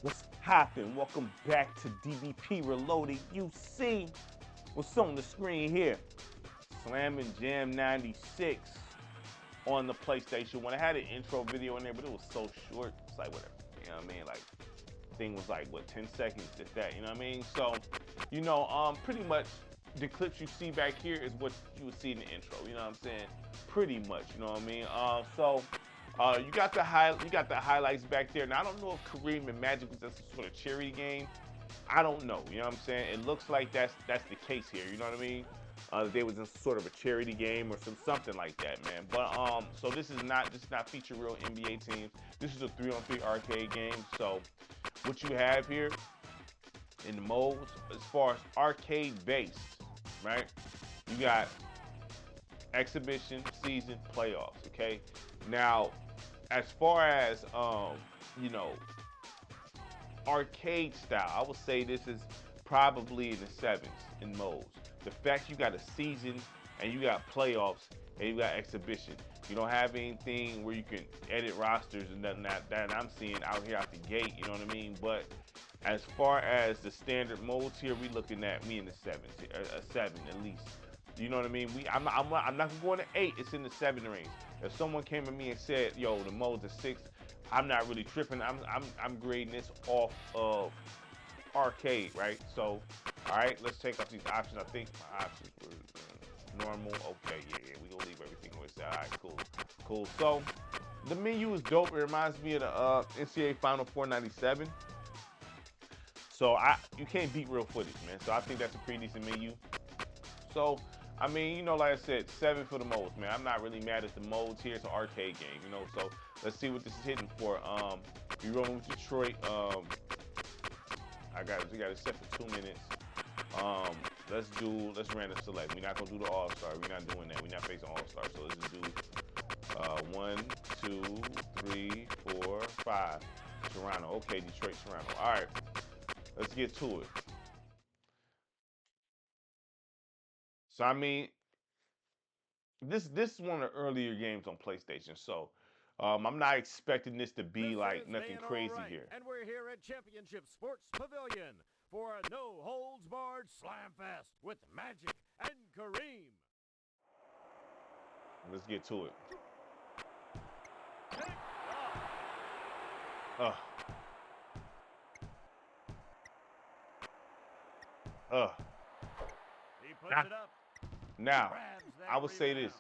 What's happening? Welcome back to DBP Reloaded. You see what's on the screen here. Slam and Jam 96 on the PlayStation 1. I had an intro video in there, but it was so short. It's like whatever. You know what I mean? Like thing was like what 10 seconds at that, you know what I mean? So, pretty much the clips you see back here is what you would see in the intro, you know what I'm saying? Pretty much, you know what I mean? You got the highlights back there. Now I don't know if Kareem and Magic was just a sort of charity game. I don't know. You know what I'm saying? It looks like that's the case here. You know what I mean? They was in sort of a charity game or something like that, man. But so this is not feature real NBA teams. This is a 3-on-3 arcade game. So what you have here in the modes, as far as arcade based, right? You got exhibition, season, playoffs. Okay. Now, as far as you know, arcade style, I would say this is probably in the sevens in modes. The fact you got a season and you got playoffs and you got exhibition. You don't have anything where you can edit rosters and nothing that I'm seeing out here out the gate. You know what I mean? But as far as the standard modes here, we looking at me in the sevens, a seven at least. You know what I mean? I'm not going to 8. It's in the 7 range. If someone came to me and said, "Yo, the mode's a 6," I'm not really tripping. I'm grading this off of arcade, right? So, all right, let's take off these options. I think my options were normal. Okay, yeah, we gonna leave everything where it's at. All right, cool. So, the menu is dope. It reminds me of the NCAA Final Four '97. So you can't beat real footage, man. So I think that's a pretty decent menu. So, I mean, like I said, 7 for the modes, man. I'm not really mad at the modes here. It's an arcade game, So let's see what this is hitting for. We rolling with Detroit. We got it set for 2 minutes. Let's random select. We're not gonna do the All Star. We're not doing that. We're not facing All Star. So let's just do 1, 2, 3, 4, 5. Toronto. Okay, Detroit, Toronto. All right, let's get to it. So I mean, this is one of the earlier games on PlayStation, so I'm not expecting this to be like nothing crazy here. And we're here at Championship Sports Pavilion for a no-holds-barred slam fest with Magic and Kareem. Let's get to it. He puts it up. Now, I would say this.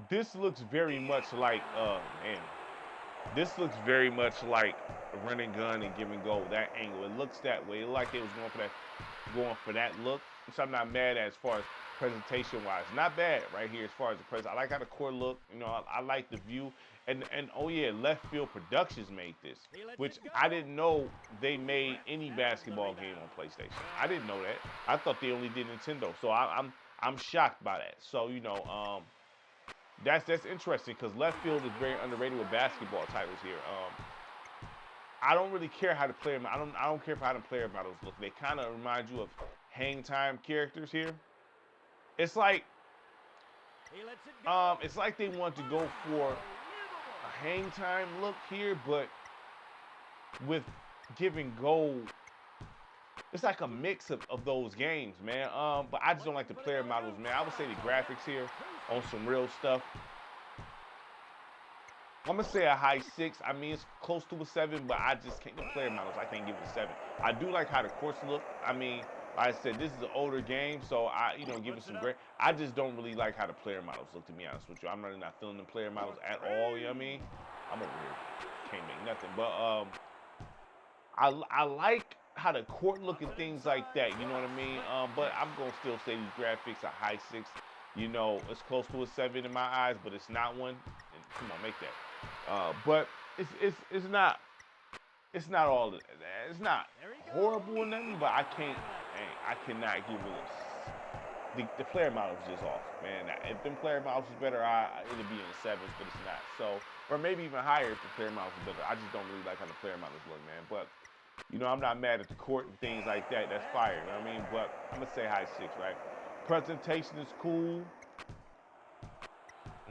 This looks very much like, this looks very much like a run and gun and give and go. That angle, it looks that way. It looked like it was going for that look. Which I'm not mad at as far as presentation wise. Not bad right here as far as the present. I like how the core look. I like the view. And oh yeah, Left Field Productions made this, which I didn't know they made any basketball game on PlayStation. I didn't know that. I thought they only did Nintendo. So I'm shocked by that. So that's interesting because Left Field is very underrated with basketball titles here. I don't really care how the player. I don't care for how the player models look. They kind of remind you of hang time characters here. It's like they want to go for a hang time look here, but with giving gold. It's like a mix of those games, man. But I just don't like the player models, man. I would say the graphics here on some real stuff. I'm gonna say a high 6. I mean, it's close to a 7, but I just can't. The player models, I can't give it a 7. I do like how the course look. I mean, like I said, this is an older game, so I, give it some great. I just don't really like how the player models look, to be honest with you. I'm really not feeling the player models at all. You know what I mean? I'm over here, can't make nothing. But I like how the court look and things like that. You know what I mean? But I'm gonna still say these graphics are high 6. It's close to a 7 in my eyes, but it's not one. And come on, make that. But it's not all. It's not horrible or nothing. But I cannot give it. The player model is just off, man. If them player models was better, it'd be in the 7s, but it's not. So, or maybe even higher if the player models was better. I just don't really like how the player models look, man. But I'm not mad at the court and things like that. That's fire. You know what I mean? But I'm gonna say high 6, right? Presentation is cool.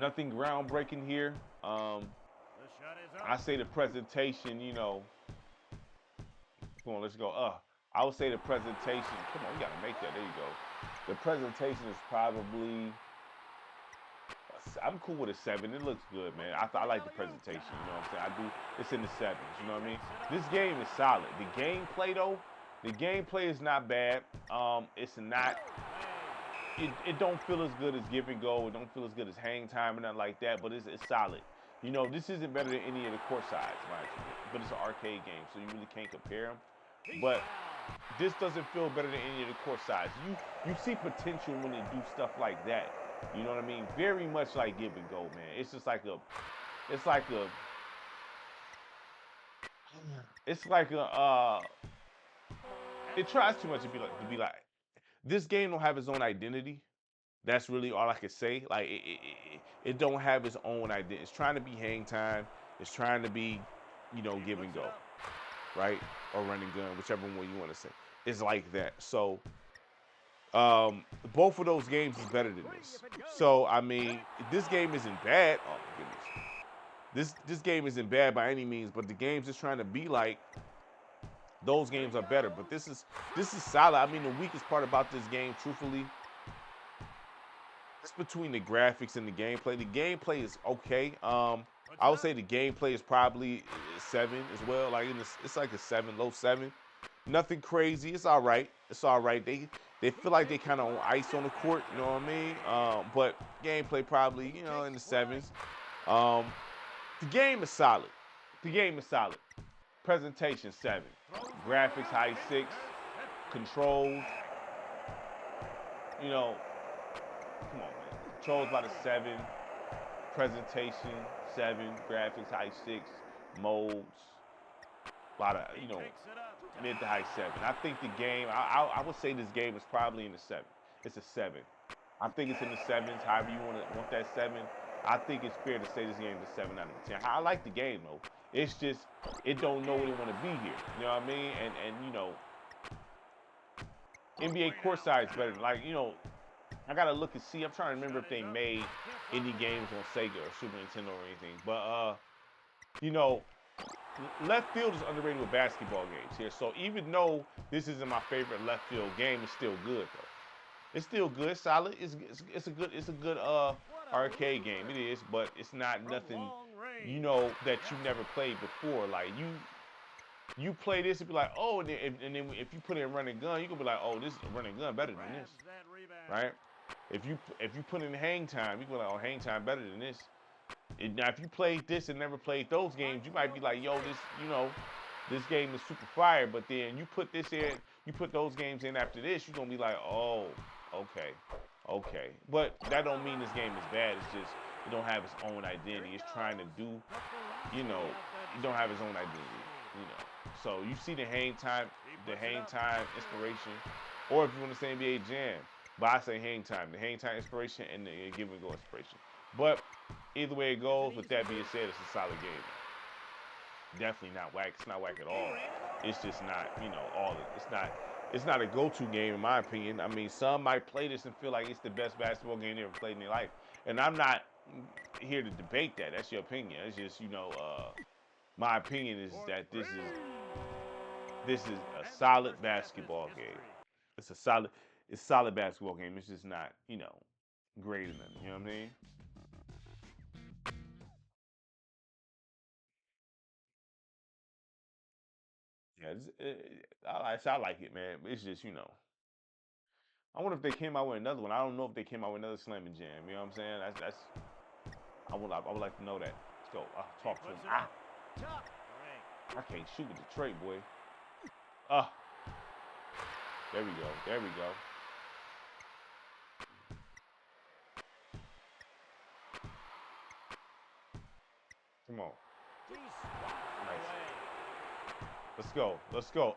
Nothing groundbreaking here. I say the presentation, PSOne. Let's go. I would say the presentation. Come on, you gotta make that. There you go. The presentation is probably. I'm cool with a 7. It looks good, man. I like the presentation. You know what I'm saying? I do. It's in the 7s. You know what I mean? This game is solid. The gameplay though, the gameplay is not bad. It's not. It don't feel as good as Give and Go. It don't feel as good as Hang Time or nothing like that. But it's solid. You know, this isn't better than any of the court sides, mind you. But it's an arcade game, so you really can't compare them. But this doesn't feel better than any of the court sides. You see potential when they do stuff like that. You know what I mean? Very much like Give and Go, man. It's just like it tries too much to be like this game don't have its own identity. That's really all I could say. Like it don't have its own identity. It's trying to be Hang Time. It's trying to be, you know, Give and Go, right? Or Run and Gun, whichever one you want to say. It's like that. So both of those games is better than this. So I mean, this game isn't bad. Oh my goodness. This game isn't bad by any means, but the games it's trying to be like, those games are better. But this is solid. I mean, the weakest part about this game, truthfully, it's between the graphics and the gameplay. The gameplay is okay. I would say the gameplay is probably 7 as well. Like it's like a 7, low 7. Nothing crazy. It's all right. It's all right. They feel like they kind of on ice on the court. You know what I mean? But gameplay probably, you know, in the 7s. The game is solid. The game is solid. Presentation 7. Graphics high 6. Controls. You know, come on, man. Controls about a 7. Presentation 7. Graphics high 6. Modes. A lot of, you know, mid to high 7. I think the game, I would say this game is probably in the 7. It's a 7. I think it's in the 7s, however you want that 7. I think it's fair to say this game is a 7 out of 10. I like the game though. It's just, it don't know what it want to be here. You know what I mean? And you know, NBA courtside is better. Like, you know, I gotta look and see. I'm trying to remember if they made any games on Sega or Super Nintendo or anything. But you know, left field is underrated with basketball games here. So even though this isn't my favorite left field game, it's still good though. It's still good, solid. It's a good arcade game. It is, but it's not nothing, you know, that you never played before. Like you play this and be like, oh, and then if you put in Run and Gun, you can be like, oh, this is Run and Gun better than this, right? If you put in Hang Time, you can be like, oh, Hang Time better than this. Now, if you played this and never played those games, you might be like, yo, this, you know, this game is super fire. But then you put this in, you put those games in after this, you're gonna be like, oh, okay. But that don't mean this game is bad. It's just it don't have its own identity. It's trying to do, you know, it don't have its own identity, you know. So you see the Hang Time inspiration, or if you want to say NBA Jam, but I say Hang Time, the Hang Time inspiration and the Give and Go inspiration. But either way it goes, with that being said, it's a solid game. Definitely not whack. It's not whack at all. It's just not, you know, it's not a go-to game in my opinion. I mean, some might play this and feel like it's the best basketball game they ever played in their life. And I'm not here to debate that. That's your opinion. It's just, you know, my opinion is that this is a solid basketball game. It's solid basketball game. It's just not, you know, great enough. You know what I mean? Yeah, I like it, man. It's just, you know, I wonder if they came out with another one. I don't know if they came out with another Slam and Jam. You know what I'm saying? That's I would like to know that. Let's go. Talk to him. I can't shoot with Detroit, boy. There we go. There we go. Come on. Nice. Let's go. Let's go.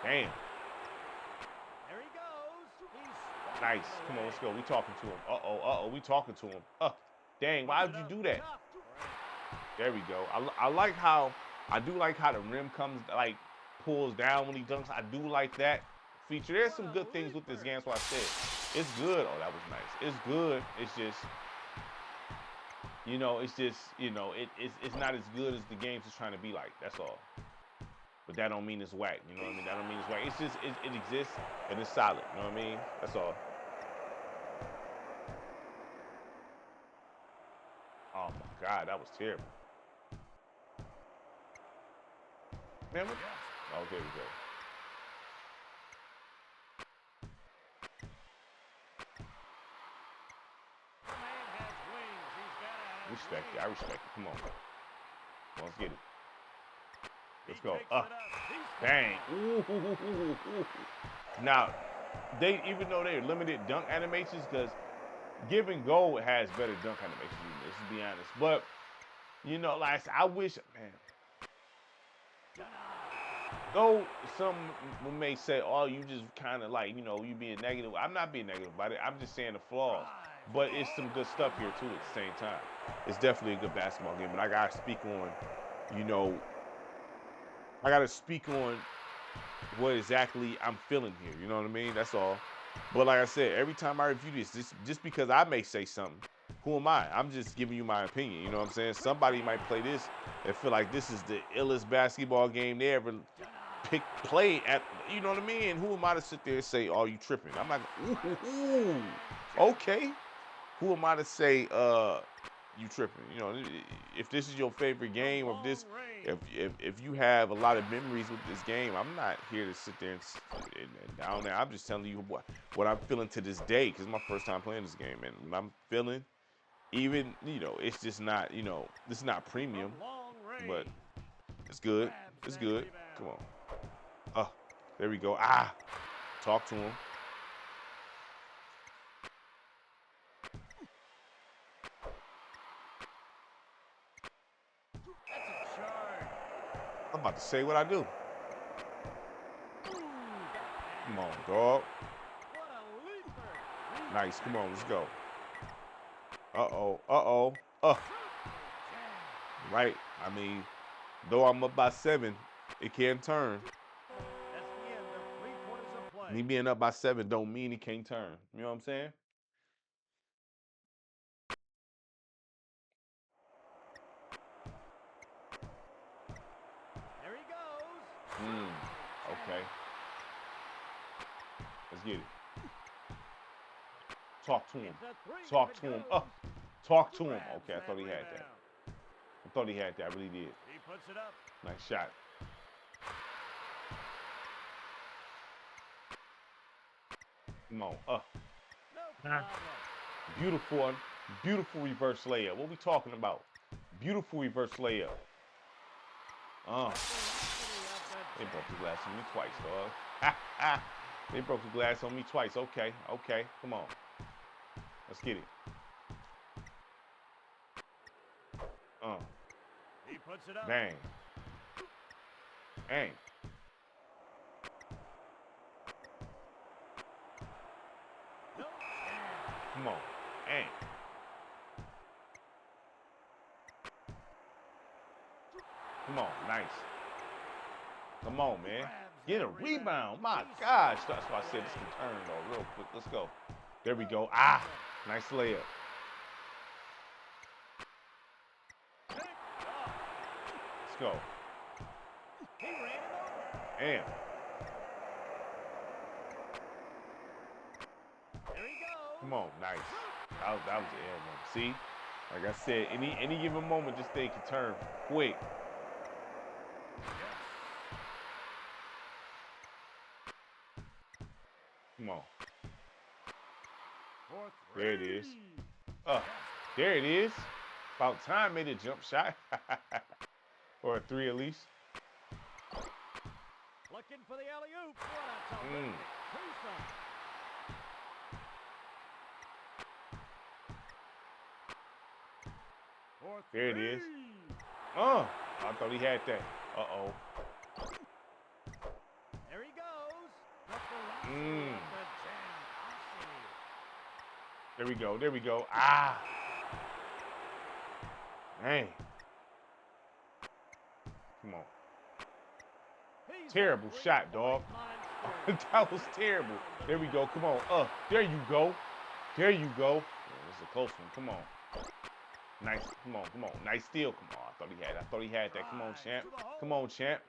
Damn. There he goes. Nice. Come on, let's go. We talking to him. We talking to him. Dang, why would you do that? There we go. I like how, I do like how the rim comes, like, pulls down when he dunks. I do like that feature. There's some good things with this game, that's why I said. It's good. Oh, that was nice. It's good. It's just, you know, it's not as good as the games is trying to be like. That's all. But that don't mean it's whack. You know what I mean? That don't mean it's whack. It's just it exists and it's solid. You know what I mean? That's all. Oh my God, that was terrible. Remember? Oh, there we go. Respect it. I respect it. Come on. Let's get it. Let's go. Bang. Ooh, ooh, ooh, ooh, ooh. Now, even though they're limited dunk animations, because Give and Go has better dunk animations than this, to be honest. But, you know, like I wish, man. Though some may say, oh, you just kind of like, you know, you being negative. I'm not being negative about it. I'm just saying the flaws. But it's some good stuff here, too, at the same time. It's definitely a good basketball game. But I got to speak on, you know, I got to speak on what exactly I'm feeling here. You know what I mean? That's all. But like I said, every time I review this, just because I may say something, who am I? I'm just giving you my opinion. You know what I'm saying? Somebody might play this and feel like this is the illest basketball game they ever play at. You know what I mean? And who am I to sit there and say, "Oh, you tripping?" I'm like, ooh, okay. Who am I to say, you tripping? You know, if this is your favorite game, or if you have a lot of memories with this game, I'm not here to sit there and down there. I'm just telling you what I'm feeling to this day, because it's my first time playing this game, and what I'm feeling, even, you know, it's just not, you know, this is not premium, but it's good. It's good. Come on. Oh, there we go. Ah, talk to him. I'm about to say what I do. Come on, dog. Nice. Come on, let's go. Uh-oh. Uh-oh. Right. I mean, though I'm up by 7, it can turn. Me being up by 7 don't mean he can't turn. You know what I'm saying? There he goes. Okay. Let's get it. Talk to him. Talk to him. Talk to him. Okay, I thought he had that. I thought he had that. I really did. He puts it up. Nice shot. Come on. No problem. Beautiful reverse layup. What we talking about? Beautiful reverse layup. They broke the glass on me twice, dog. They broke the glass on me twice. Okay. Come on. Let's get it. He puts it up. Bang. Bang. No. Come on. Bang. Come on. Nice. Come on, man. Get a rebound. My gosh. That's why I said this can turn, though, real quick. Let's go. There we go. Ah. Nice layup. Let's go. Damn. Come on. Nice. That was the L one. See? Like I said, any given moment, this thing can turn quick. Come on. There it is. There it is. About time made a jump shot. Or a 3 at least. Looking for the alley-oop. What a terrific twosome. There it is. I thought he had that. Uh-oh. There he goes. There we go. Ah. Dang. Come on. Terrible shot, dog. That was terrible. There we go. Come on. There you go. There you go. This is a close one. Come on. Nice. Come on. Nice steal. Come on. I thought he had that. Come on, champ. Come on, champ.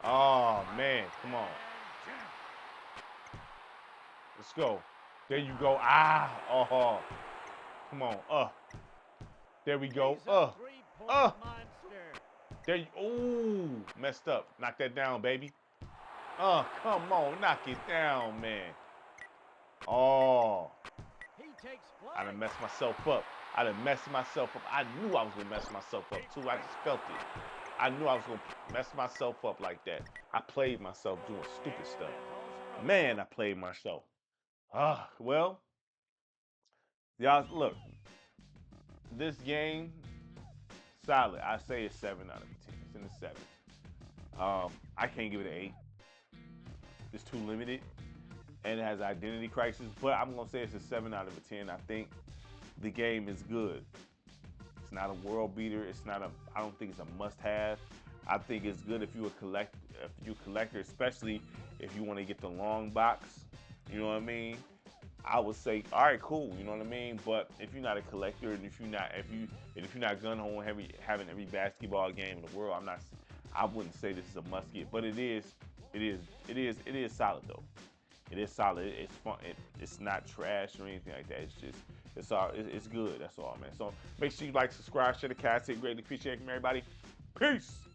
Oh, man, come on. Let's go. There you go. Ah, oh, come on. There we go. There you, ooh, messed up. Knock that down, baby. Come on, knock it down, man. Oh, I done messed myself up. I knew I was gonna mess myself up too. I just felt it. I knew I was gonna mess myself up like that. I played myself doing stupid stuff. Man, I played myself. Well, y'all, look, this game, solid. I say it's 7 out of 10. It's in the 7. I can't give it an 8. It's too limited, and it has identity crisis. But I'm gonna say it's a 7 out of a 10. I think the game is good. It's not a world beater. It's not a. I don't think it's a must-have. I think it's good if you're a collector, especially if you want to get the long box. You know what I mean? I would say, all right, cool. You know what I mean? But if you're not a collector, and if you're not gun ho having every basketball game in the world, I wouldn't say this is a must get. But it is solid though. It is solid. It's fun. It's not trash or anything like that. It's good. That's all, man. So make sure you like, subscribe, share the cast. Greatly appreciate it from everybody. Peace.